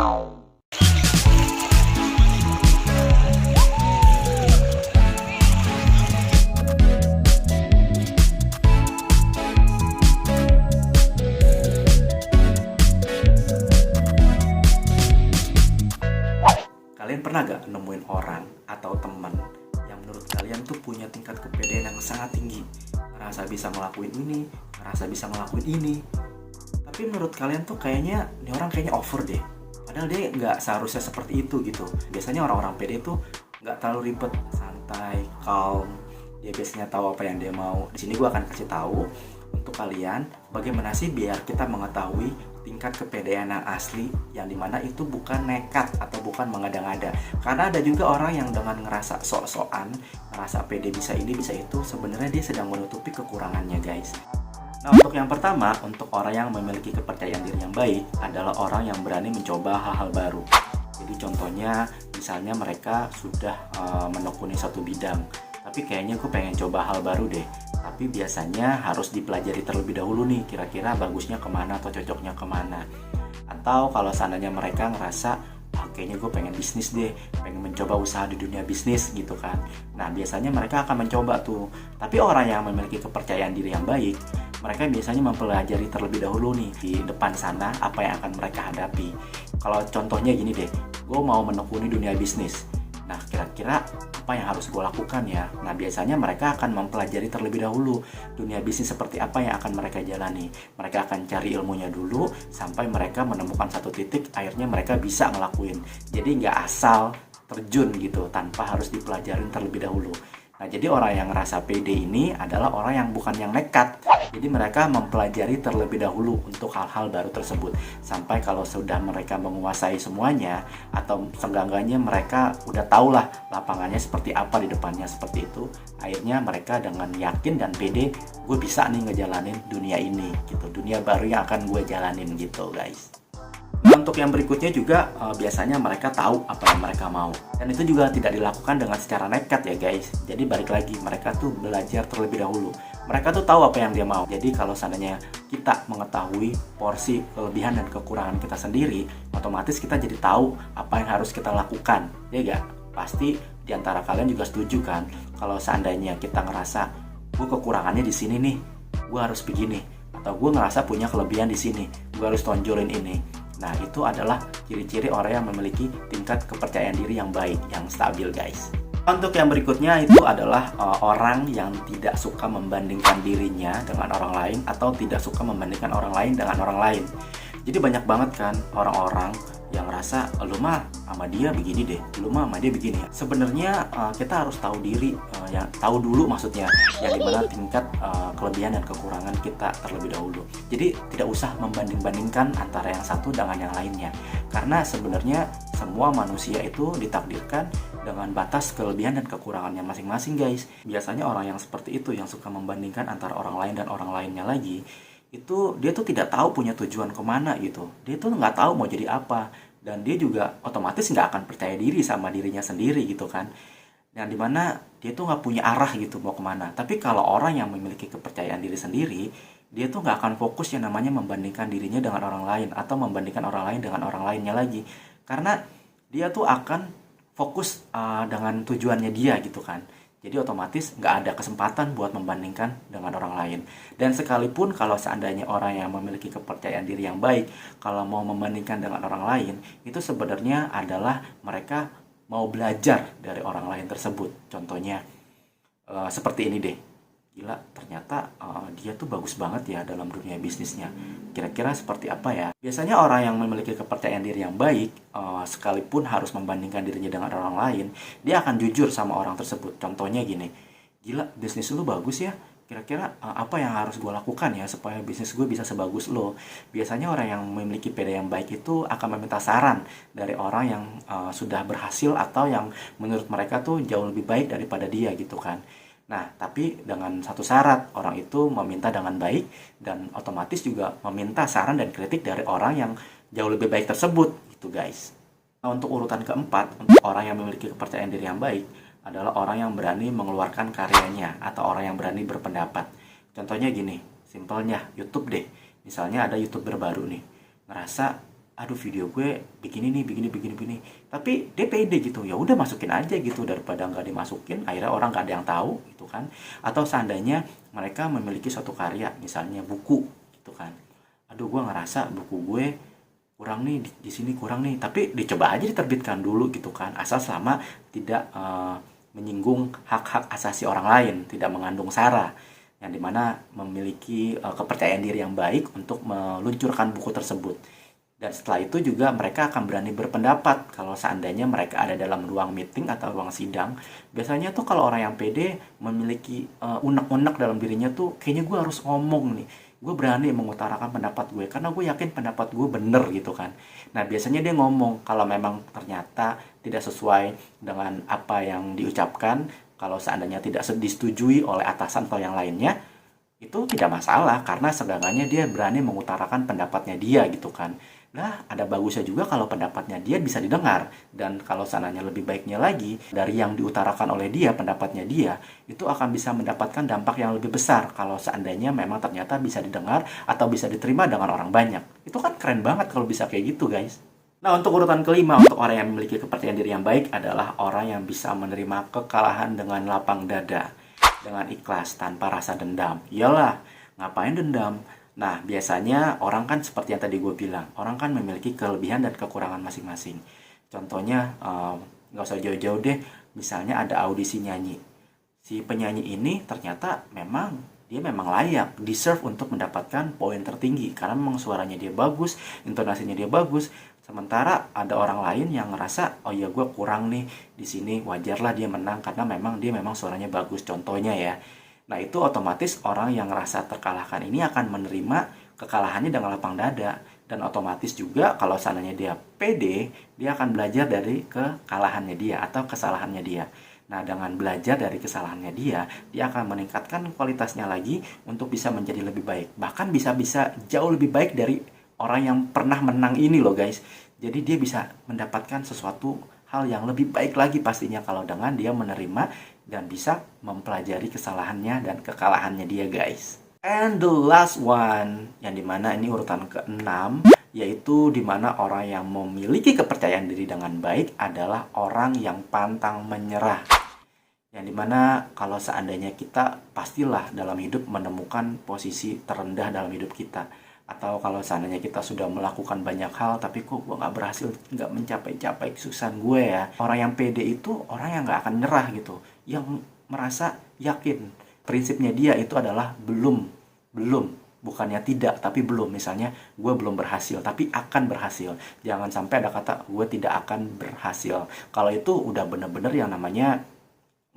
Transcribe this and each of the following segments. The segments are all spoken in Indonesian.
Kalian pernah gak nemuin orang atau teman yang menurut kalian tuh punya tingkat kepedean yang sangat tinggi, ngerasa bisa ngelakuin ini, ngerasa bisa ngelakuin ini, tapi menurut kalian tuh kayaknya ini orang kayaknya over deh, padahal dia nggak seharusnya seperti itu gitu. Biasanya orang-orang pede tuh nggak terlalu ribet, santai, calm. Dia biasanya tahu apa yang dia mau. Di sini gue akan kasih tahu untuk kalian bagaimana sih biar kita mengetahui tingkat kepedean yang asli, yang dimana itu bukan nekat atau bukan mengada-ngada. Karena ada juga orang yang dengan ngerasa sok-sokan, ngerasa pede bisa ini bisa itu, sebenarnya dia sedang menutupi kekurangannya, guys. Nah, untuk yang pertama, untuk orang yang memiliki kepercayaan diri yang baik adalah orang yang berani mencoba hal-hal baru. Jadi contohnya, misalnya mereka sudah menekuni satu bidang, tapi kayaknya gue pengen coba hal baru deh. Tapi biasanya harus dipelajari terlebih dahulu nih, kira-kira bagusnya kemana atau cocoknya kemana. Atau kalau seandainya mereka ngerasa, kayaknya gue pengen bisnis deh, pengen mencoba usaha di dunia bisnis gitu kan. Nah, biasanya mereka akan mencoba tuh. Tapi orang yang memiliki kepercayaan diri yang baik, mereka biasanya mempelajari terlebih dahulu nih di depan sana apa yang akan mereka hadapi. Kalau contohnya gini deh, gue mau menekuni dunia bisnis. Nah, kira-kira apa yang harus gue lakukan ya? Nah, biasanya mereka akan mempelajari terlebih dahulu dunia bisnis seperti apa yang akan mereka jalani. Mereka akan cari ilmunya dulu sampai mereka menemukan satu titik, akhirnya mereka bisa ngelakuin. Jadi nggak asal terjun gitu tanpa harus dipelajarin terlebih dahulu. Nah, jadi orang yang ngerasa pede ini adalah orang yang bukan yang nekat. Jadi mereka mempelajari terlebih dahulu untuk hal-hal baru tersebut. Sampai kalau sudah mereka menguasai semuanya, atau seenggak-enggaknya mereka udah tahu lah lapangannya seperti apa di depannya seperti itu. Akhirnya mereka dengan yakin dan pede, gue bisa nih ngejalanin dunia ini gitu. Dunia baru yang akan gue jalanin gitu, guys. Nah, untuk yang berikutnya juga biasanya mereka tahu apa yang mereka mau. Dan itu juga tidak dilakukan dengan secara nekat ya, guys. Jadi balik lagi, mereka tuh belajar terlebih dahulu. Mereka tuh tahu apa yang dia mau. Jadi kalau seandainya kita mengetahui porsi kelebihan dan kekurangan kita sendiri, otomatis kita jadi tahu apa yang harus kita lakukan. Ya gak? Pasti diantara kalian juga setuju kan? Kalau seandainya kita ngerasa, gue kekurangannya di sini nih, gue harus begini. Atau gue ngerasa punya kelebihan di sini, gue harus tonjolin ini. Nah, itu adalah ciri-ciri orang yang memiliki tingkat kepercayaan diri yang baik, yang stabil, guys. Untuk yang berikutnya itu adalah orang yang tidak suka membandingkan dirinya dengan orang lain atau tidak suka membandingkan orang lain dengan orang lain. Jadi banyak banget kan orang-orang yang ngerasa, lu mah sama dia begini deh, lu mah sama dia begini. Sebenarnya kita harus tahu diri, yang tahu dulu maksudnya, yang dimana tingkat kelebihan dan kekurangan kita terlebih dahulu. Jadi tidak usah membanding-bandingkan antara yang satu dengan yang lainnya, karena sebenarnya semua manusia itu ditakdirkan dengan batas kelebihan dan kekurangannya masing-masing, guys. Biasanya orang yang seperti itu, yang suka membandingkan antara orang lain dan orang lainnya lagi, itu dia tuh tidak tahu punya tujuan kemana gitu. Dia tuh nggak tahu mau jadi apa, dan dia juga otomatis nggak akan percaya diri sama dirinya sendiri gitu kan. Yang dimana dia tuh nggak punya arah gitu mau kemana. Tapi kalau orang yang memiliki kepercayaan diri sendiri, dia tuh nggak akan fokus yang namanya membandingkan dirinya dengan orang lain atau membandingkan orang lain dengan orang lainnya lagi, karena dia tuh akan fokus dengan tujuannya dia gitu kan. Jadi otomatis nggak ada kesempatan buat membandingkan dengan orang lain. Dan sekalipun kalau seandainya orang yang memiliki kepercayaan diri yang baik, kalau mau membandingkan dengan orang lain, itu sebenarnya adalah mereka mau belajar dari orang lain tersebut. Contohnya seperti ini deh. Gila, ternyata dia tuh bagus banget ya dalam dunia bisnisnya. Kira-kira seperti apa ya? Biasanya orang yang memiliki kepercayaan diri yang baik, sekalipun harus membandingkan dirinya dengan orang lain, dia akan jujur sama orang tersebut. Contohnya gini, gila, bisnis lu bagus ya. Kira-kira apa yang harus gue lakukan ya supaya bisnis gue bisa sebagus lo? Biasanya orang yang memiliki PD yang baik itu akan meminta saran dari orang yang sudah berhasil atau yang menurut mereka tuh jauh lebih baik daripada dia gitu kan. Nah, tapi dengan satu syarat, orang itu meminta dengan baik dan otomatis juga meminta saran dan kritik dari orang yang jauh lebih baik tersebut, gitu guys. Nah, untuk urutan keempat, untuk orang yang memiliki kepercayaan diri yang baik adalah orang yang berani mengeluarkan karyanya atau orang yang berani berpendapat. Contohnya gini, simpelnya YouTube deh. Misalnya ada YouTuber baru nih, ngerasa aduh video gue begini nih, begini. Tapi dia pede gitu, ya udah masukin aja gitu, daripada nggak dimasukin, akhirnya orang nggak ada yang tahu gitu kan. Atau seandainya mereka memiliki suatu karya, misalnya buku gitu kan. Aduh gue ngerasa buku gue kurang nih, di sini kurang nih, tapi dicoba aja diterbitkan dulu gitu kan, asal selama tidak menyinggung hak-hak asasi orang lain, tidak mengandung sara, yang dimana memiliki kepercayaan diri yang baik untuk meluncurkan buku tersebut. Dan setelah itu juga mereka akan berani berpendapat kalau seandainya mereka ada dalam ruang meeting atau ruang sidang. Biasanya tuh kalau orang yang pede memiliki unek-unek dalam dirinya tuh, kayaknya gue harus ngomong nih. Gue berani mengutarakan pendapat gue karena gue yakin pendapat gue bener gitu kan. Nah biasanya dia ngomong kalau memang ternyata tidak sesuai dengan apa yang diucapkan, kalau seandainya tidak disetujui oleh atasan atau yang lainnya, itu tidak masalah karena seenggaknya dia berani mengutarakan pendapatnya dia gitu kan. Nah, ada bagusnya juga kalau pendapatnya dia bisa didengar, dan kalau sananya lebih baiknya lagi dari yang diutarakan oleh dia, pendapatnya dia itu akan bisa mendapatkan dampak yang lebih besar kalau seandainya memang ternyata bisa didengar atau bisa diterima dengan orang banyak. Itu kan keren banget kalau bisa kayak gitu, guys. Nah, untuk urutan kelima, untuk orang yang memiliki kepercayaan diri yang baik adalah orang yang bisa menerima kekalahan dengan lapang dada, dengan ikhlas, tanpa rasa dendam. Iyalah, ngapain dendam? Nah, biasanya orang kan seperti yang tadi gue bilang, orang kan memiliki kelebihan dan kekurangan masing-masing. Contohnya, nggak usah jauh-jauh deh, misalnya ada audisi nyanyi. Si penyanyi ini ternyata dia memang layak, deserve untuk mendapatkan poin tertinggi, karena memang suaranya dia bagus, intonasinya dia bagus. Sementara ada orang lain yang ngerasa, oh iya gue kurang nih di sini, wajarlah dia menang karena dia memang suaranya bagus, contohnya ya. Nah, itu otomatis orang yang ngerasa terkalahkan ini akan menerima kekalahannya dengan lapang dada. Dan otomatis juga kalau seandainya dia pede, dia akan belajar dari kekalahannya dia atau kesalahannya dia. Nah, dengan belajar dari kesalahannya dia akan meningkatkan kualitasnya lagi untuk bisa menjadi lebih baik. Bahkan bisa-bisa jauh lebih baik dari orang yang pernah menang ini loh guys. Jadi dia bisa mendapatkan sesuatu hal yang lebih baik lagi pastinya kalau dengan dia menerima dan bisa mempelajari kesalahannya dan kekalahannya dia guys. And the last one, yang dimana ini urutan ke-6, yaitu dimana orang yang memiliki kepercayaan diri dengan baik adalah orang yang pantang menyerah. Yang dimana kalau seandainya kita pastilah dalam hidup menemukan posisi terendah dalam hidup kita. Atau kalau seandainya kita sudah melakukan banyak hal tapi kok gue nggak berhasil, nggak mencapai kesuksesan gue ya. Orang yang pede itu orang yang nggak akan nyerah gitu, yang merasa yakin prinsipnya dia itu adalah belum, bukannya tidak tapi belum. Misalnya gue belum berhasil tapi akan berhasil, jangan sampai ada kata gue tidak akan berhasil. Kalau itu udah bener-bener yang namanya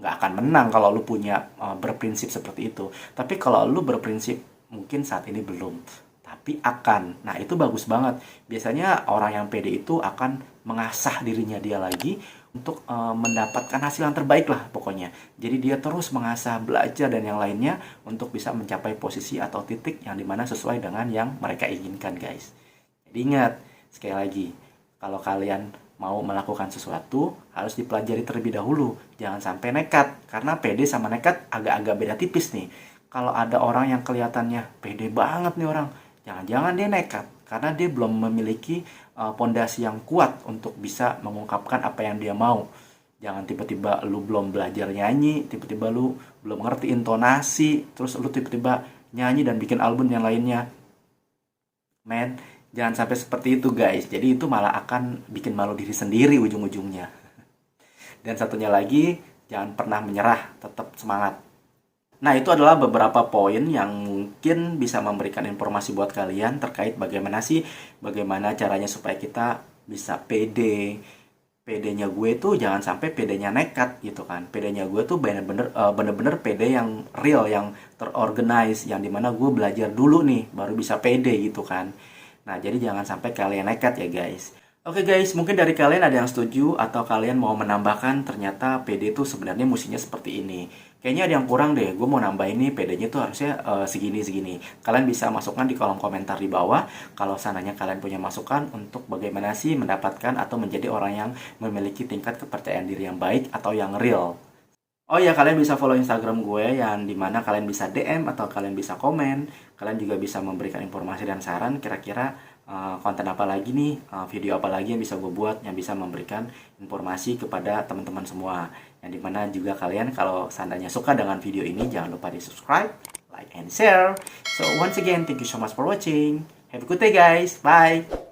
nggak akan menang kalau lu punya berprinsip seperti itu. Tapi kalau lu berprinsip mungkin saat ini belum tapi akan. Nah, itu bagus banget. Biasanya orang yang pede itu akan mengasah dirinya dia lagi untuk mendapatkan hasil yang terbaik lah pokoknya. Jadi dia terus mengasah, belajar dan yang lainnya untuk bisa mencapai posisi atau titik yang dimana sesuai dengan yang mereka inginkan guys. Jadi ingat, sekali lagi, kalau kalian mau melakukan sesuatu harus dipelajari terlebih dahulu. Jangan sampai nekat, karena pede sama nekat agak-agak beda tipis nih. Kalau ada orang yang kelihatannya pede banget nih orang, jangan-jangan dia nekat karena dia belum memiliki pondasi yang kuat untuk bisa mengungkapkan apa yang dia mau. Jangan tiba-tiba lu belum belajar nyanyi, tiba-tiba lu belum ngerti intonasi, terus lu tiba-tiba nyanyi dan bikin album yang lainnya. Men, jangan sampai seperti itu guys. Jadi itu malah akan bikin malu diri sendiri ujung-ujungnya. Dan satunya lagi, jangan pernah menyerah, tetap semangat. Nah, itu adalah beberapa poin yang mungkin bisa memberikan informasi buat kalian terkait bagaimana caranya supaya kita bisa pede. Pedenya gue tuh jangan sampai pedenya nekat gitu kan. Pedenya gue tuh bener-bener pede yang real, yang terorganize, yang dimana gue belajar dulu nih baru bisa pede gitu kan. Nah, jadi jangan sampai kalian nekat ya guys. Oke guys, mungkin dari kalian ada yang setuju atau kalian mau menambahkan ternyata PD itu sebenarnya musinya seperti ini. Kayaknya ada yang kurang deh, gue mau nambah ini PD-nya tuh harusnya segini-segini. Kalian bisa masukkan di kolom komentar di bawah kalau seandainya kalian punya masukan untuk bagaimana sih mendapatkan atau menjadi orang yang memiliki tingkat kepercayaan diri yang baik atau yang real. Oh ya, kalian bisa follow Instagram gue yang dimana kalian bisa DM atau kalian bisa komen. Kalian juga bisa memberikan informasi dan saran kira-kira konten apa lagi nih, video apa lagi yang bisa gue buat yang bisa memberikan informasi kepada teman-teman semua. Yang dimana juga kalian kalau seandainya suka dengan video ini, jangan lupa di subscribe, like, and share. So once again, thank you so much for watching. Have a good day guys. Bye.